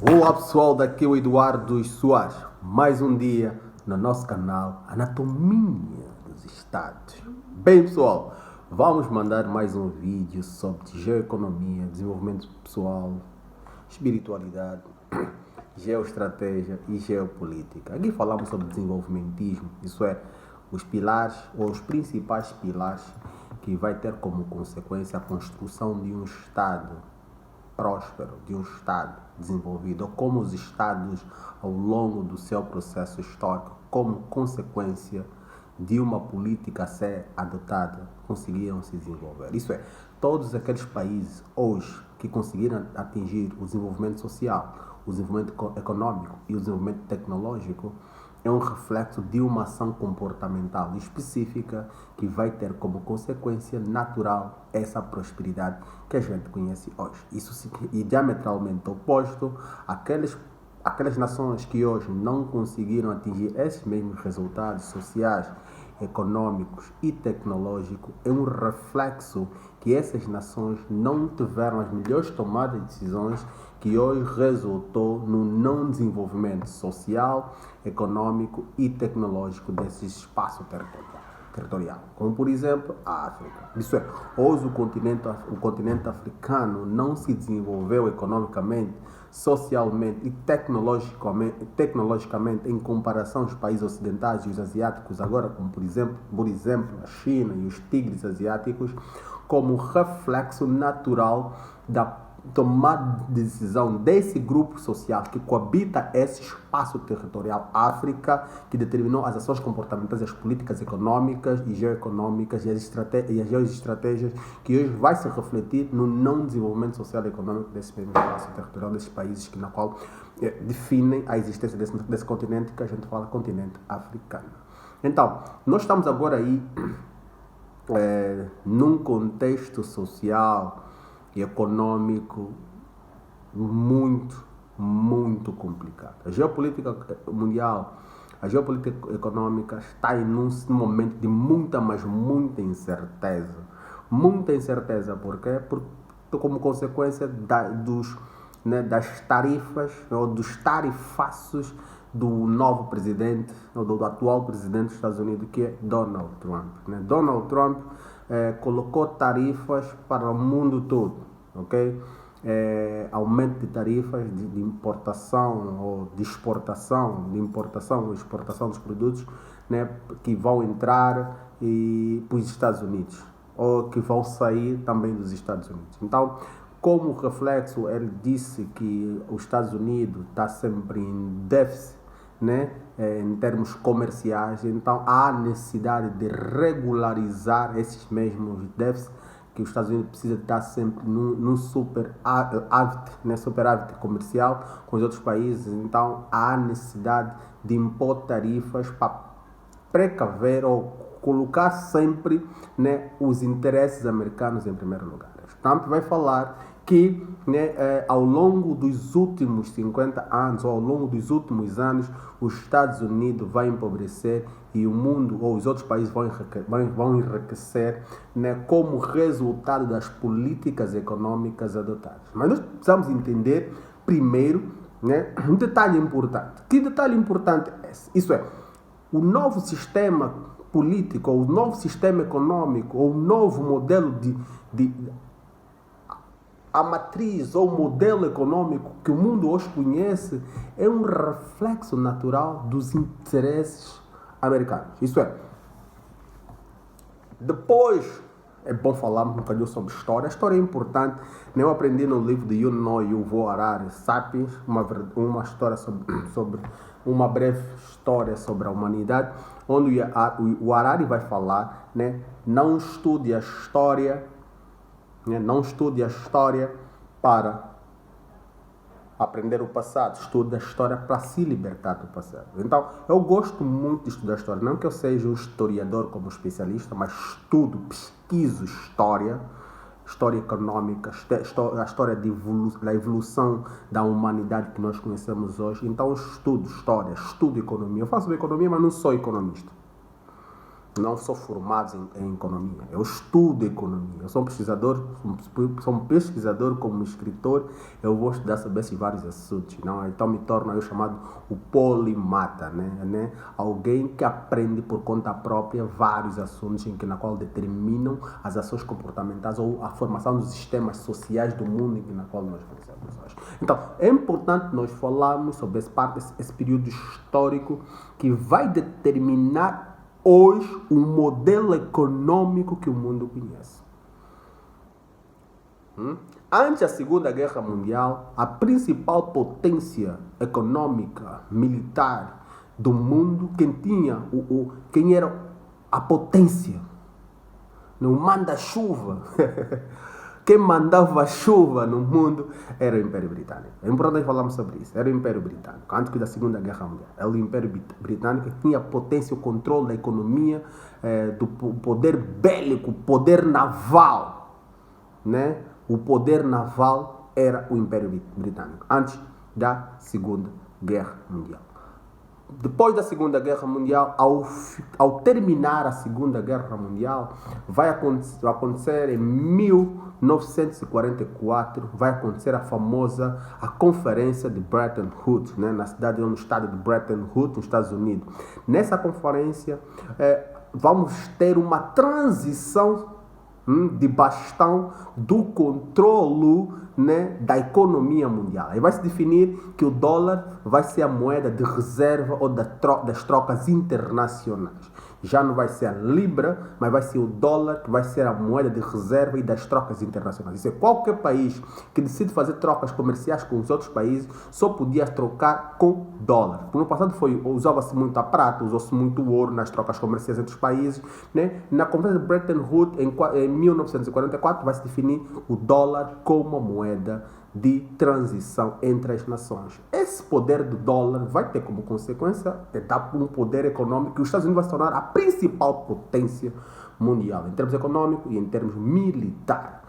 Olá pessoal, daqui é o Eduardo Soares. Mais um dia no nosso canal Anatomia dos Estados. Bem pessoal, vamos mandar mais um vídeo sobre geoeconomia, desenvolvimento pessoal, espiritualidade, geoestratégia e geopolítica. Aqui falamos sobre desenvolvimentismo, isso é, os pilares ou os principais pilares que vai ter como consequência a construção de um Estado próspero, de um Estado desenvolvido, ou como os Estados, ao longo do seu processo histórico, como consequência de uma política a ser adotada, conseguiram se desenvolver. Isso é, todos aqueles países hoje que conseguiram atingir o desenvolvimento social, o desenvolvimento econômico e o desenvolvimento tecnológico, é um reflexo de uma ação comportamental específica que vai ter como consequência natural essa prosperidade que a gente conhece hoje. Isso é diametralmente oposto àquelas nações que hoje não conseguiram atingir esses mesmos resultados sociais, econômicos e tecnológicos. É um reflexo que essas nações não tiveram as melhores tomadas de decisões, que hoje resultou no não desenvolvimento social, econômico e tecnológico desse espaço territorial, como por exemplo a África. Isso é, hoje o continente africano não se desenvolveu economicamente, socialmente e tecnologicamente em comparação aos países ocidentais e os asiáticos agora, como por exemplo a China e os tigres asiáticos, como reflexo natural da tomada de decisão desse grupo social que coabita esse espaço territorial África, que determinou as ações comportamentais, as políticas econômicas e geoeconômicas e as geoestratégias que hoje vai se refletir no não desenvolvimento social e econômico desse mesmo espaço territorial, desses países que, na qual definem a existência desse continente que a gente fala continente africano. Então, nós estamos agora aí num contexto social e econômico muito complicado. A geopolítica mundial, a geopolítica econômica está em um momento de muita incerteza. Muita incerteza, por quê? Porque como consequência das tarifas ou dos tarifaços do novo presidente, ou do atual presidente dos Estados Unidos, que é Donald Trump. Donald Trump colocou tarifas para o mundo todo, ok? Aumento de tarifas de importação ou de exportação, ou exportação dos produtos, que vão entrar para os Estados Unidos, ou que vão sair também dos Estados Unidos. Então, como reflexo, ele disse que os Estados Unidos está sempre em déficit, em termos comerciais, então há necessidade de regularizar esses mesmos déficits, que os Estados Unidos precisa estar sempre num superávit comercial com os outros países, então há necessidade de impor tarifas para precaver ou colocar sempre os interesses americanos em primeiro lugar. Trump vai falar que ao longo dos últimos 50 anos, ou ao longo dos últimos anos, os Estados Unidos vai empobrecer e o mundo ou os outros países vão enriquecer como resultado das políticas econômicas adotadas. Mas nós precisamos entender primeiro um detalhe importante. Que detalhe importante é esse? Isso é, o novo sistema político, ou o novo sistema econômico, ou o novo modelo a matriz ou modelo econômico que o mundo hoje conhece é um reflexo natural dos interesses americanos. Isso é, depois é bom falar um bocadinho sobre história. A história é importante. Eu aprendi no livro de Yuval Harari, Sapiens, uma história sobre uma breve história sobre a humanidade, onde o Harari vai falar, não estude a história, não estude a história para aprender o passado, estude a história para se libertar do passado. Então, eu gosto muito de estudar história, não que eu seja um historiador como especialista, mas pesquiso história econômica, a história da evolução da humanidade que nós conhecemos hoje. Então, eu estudo história, estudo economia. Eu faço economia, mas não sou economista. não sou formado em economia, eu estudo economia, eu sou um pesquisador como escritor, eu vou estudar sobre esses vários assuntos, não? Então me torno eu chamado o polimata, né? Alguém que aprende por conta própria vários assuntos na qual determinam as ações comportamentais ou a formação dos sistemas sociais do mundo na qual nós conhecemos hoje. Então, é importante nós falarmos sobre esse período histórico que vai determinar hoje o modelo econômico que o mundo conhece. Antes da Segunda Guerra Mundial, a principal potência econômica, militar do mundo, quem era a potência, o manda-chuva, quem mandava chuva no mundo era o Império Britânico. É importante falarmos sobre isso. Era o Império Britânico, antes da Segunda Guerra Mundial. Era o Império Britânico que tinha a potência, o controle da economia, do poder bélico, o poder naval. Né? O poder naval era o Império Britânico, antes da Segunda Guerra Mundial. Depois da Segunda Guerra Mundial, ao terminar a Segunda Guerra Mundial, vai acontecer em 1944, vai acontecer a Conferência de Bretton Woods, né, no estado de Bretton Woods, nos Estados Unidos. Nessa conferência, vamos ter uma transição de bastão do controle, né, da economia mundial. Aí vai se definir que o dólar vai ser a moeda de reserva ou das trocas internacionais. Já não vai ser a libra, mas vai ser o dólar que vai ser a moeda de reserva e das trocas internacionais. Isso é, qualquer país que decide fazer trocas comerciais com os outros países só podia trocar com dólar. No passado usava-se muito a prata, usou-se muito o ouro nas trocas comerciais entre os países, né? Na Conferência de Bretton Woods, em 1944, vai se definir o dólar como a moeda de transição entre as nações. Esse poder do dólar vai ter como consequência dar um poder econômico que os Estados Unidos vai se tornar a principal potência mundial, em termos econômicos e em termos militares.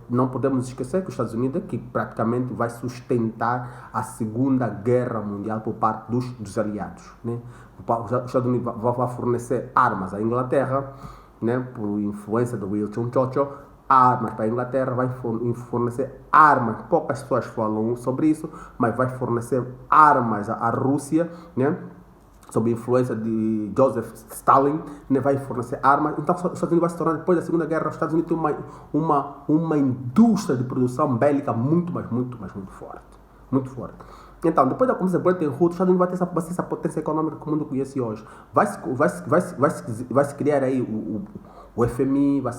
Não podemos esquecer que os Estados Unidos que praticamente vai sustentar a Segunda Guerra Mundial por parte dos aliados. Né? Os Estados Unidos vai fornecer armas à Inglaterra, né, por influência do Winston Churchill, armas para a Inglaterra, vai fornecer armas, poucas pessoas falam sobre isso, mas vai fornecer armas à Rússia, né? Sob influência de Joseph Stalin, né? Vai fornecer armas. Então, os Estados Unidos vai se tornar, depois da Segunda Guerra, os Estados Unidos tem uma indústria de produção bélica muito forte. Muito forte. Então, depois da Conferência de Bretton Woods, os Estados Unidos vai ter essa potência econômica que o mundo conhece hoje. Vai se criar aí o FMI, vai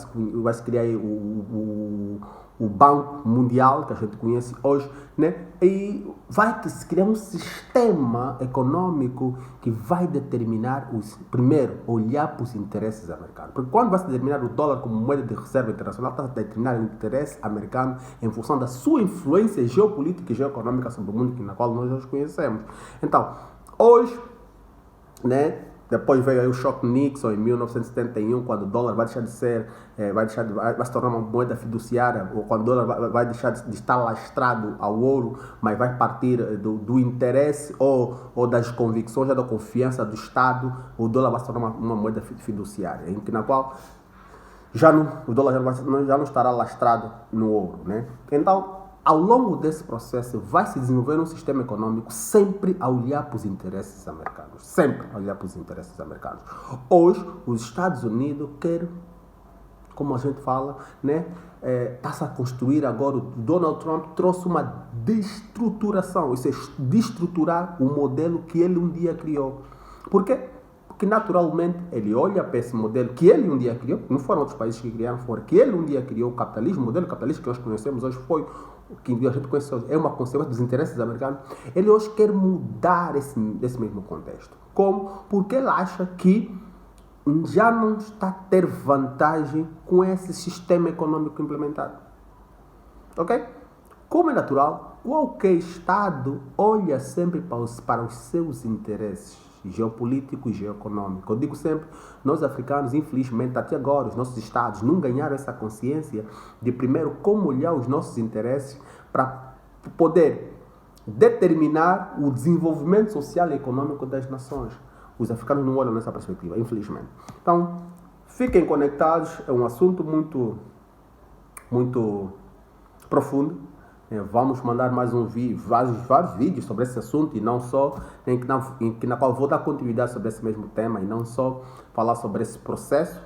se criar aí o Banco Mundial, que a gente conhece hoje, né? E vai se criar um sistema econômico que vai determinar, primeiro, olhar para os interesses americanos. Porque quando vai se determinar o dólar como moeda de reserva internacional, está a determinar o interesse americano em função da sua influência geopolítica e geoeconômica sobre o mundo na qual nós hoje conhecemos. Então, hoje, né? Depois veio aí o choque Nixon em 1971, quando o dólar vai deixar de ser, vai se tornar uma moeda fiduciária, ou quando o dólar vai deixar de estar lastrado ao ouro, mas vai partir do interesse ou das convicções, ou da confiança do Estado, o dólar vai se tornar uma moeda fiduciária, na qual o dólar já não estará lastrado no ouro, né? Então, ao longo desse processo, vai se desenvolver um sistema econômico sempre a olhar para os interesses americanos. Sempre a olhar para os interesses americanos. Hoje, os Estados Unidos querem, como a gente fala, né, está-se a construir agora, o Donald Trump trouxe uma destruturação, isso é, destruturar o modelo que ele um dia criou. Por quê? Porque naturalmente ele olha para esse modelo que ele um dia criou, não foram outros países que criaram, foram que ele um dia criou o capitalismo, o modelo capitalista que nós conhecemos hoje foi o que a gente conhece hoje, é uma consequência dos interesses americanos. Ele hoje quer mudar esse mesmo contexto. Como? Porque ele acha que já não está a ter vantagem com esse sistema econômico implementado. Ok? Como é natural, qualquer Estado olha sempre para os seus interesses geopolítico e geoeconômico. Eu digo sempre, nós africanos, infelizmente, até agora, os nossos estados não ganharam essa consciência de primeiro como olhar os nossos interesses para poder determinar o desenvolvimento social e econômico das nações. Os africanos não olham nessa perspectiva, infelizmente. Então, Fiquem conectados, é um assunto muito profundo. Vamos mandar mais um vídeo, vários vídeos sobre esse assunto e não só, na qual vou dar continuidade sobre esse mesmo tema e não só falar sobre esse processo,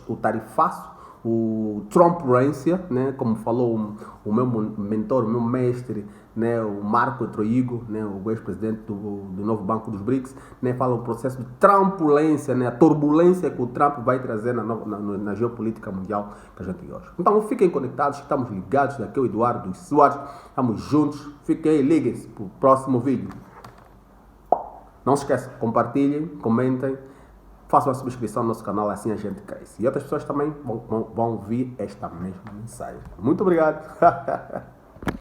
o tarifaço, o Trumpência, né, como falou o meu mentor, o meu mestre, né, o Marco Troigo, né, o ex-presidente do novo Banco dos BRICS, né, fala o processo de trumpulência, né, a turbulência que o Trump vai trazer na geopolítica mundial que a gente tem hoje. Então fiquem conectados, estamos ligados, daqui é o Eduardo Soares, estamos juntos, fiquem aí, liguem-se para o próximo vídeo. Não se esqueçam, compartilhem, comentem, façam a subscrição no nosso canal, assim a gente cresce. E outras pessoas também vão ouvir esta mesma mensagem. Muito obrigado.